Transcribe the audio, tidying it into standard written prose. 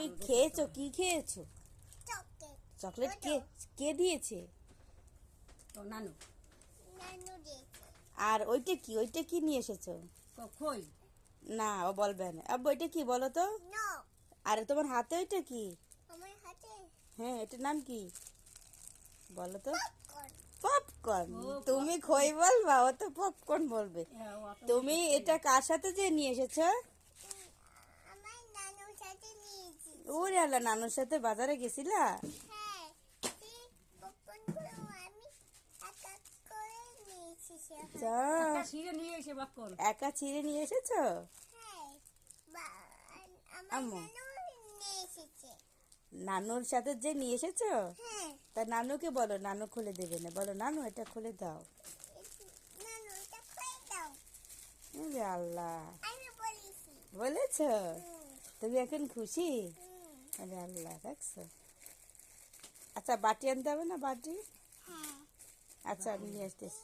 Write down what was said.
তুমি খেয়েছো? কি খেয়েছো? চকলেট। চকলেট কে কে দিয়েছে? তো নানু নানু দিয়েছে। আর ওইটা কি নিয়ে এসেছো? খই না, ও বলবে না। আব্বু এটা কি বলো তো? নো, আর তোমার হাতে ওইটা কি? আমার হাতে হ্যাঁ, এটার নাম কি বলো তো? পপকর্ন। পপকর্ন। ও, তুমি খই বলবা, ও তো পপকর্ন বলবে। অত তুমি এটা কার সাথে যে নিয়ে এসেছো? আমার নানুর সাথে নিয়েছি। ওরে আল্লাহ, নানুর সাথে বাজারে গেছিলা? হ্যাঁ, সেই পপকর্নগুলো আমি এক এক করে নিয়েছি সেখানে। যা, একটা ছিঁড়ে নিয়ে এসে বাক কর। একা ছিঁড়ে নিয়ে এসেছো? হ্যাঁ, আমার আম্মু। নানু নিয়ে এসেছে। নানুর সাথে যে নিয়ে এসেছো? হ্যাঁ, তা নানুকে বলো, নানু খুলে দেবে না। বলো, নানু এটা খুলে দাও। নানু এটা খুলে দাও। ওরে আল্লাহ, আমি বলেছি। বলেছো? হুম, তুমি এখন খুশি? হুম, আরে আল্লাহ, দেখছো? আচ্ছা, বাটি আনতে হবে না? বাটি? হ্যাঁ, আচ্ছা, আমি নিয়ে আসতেছি।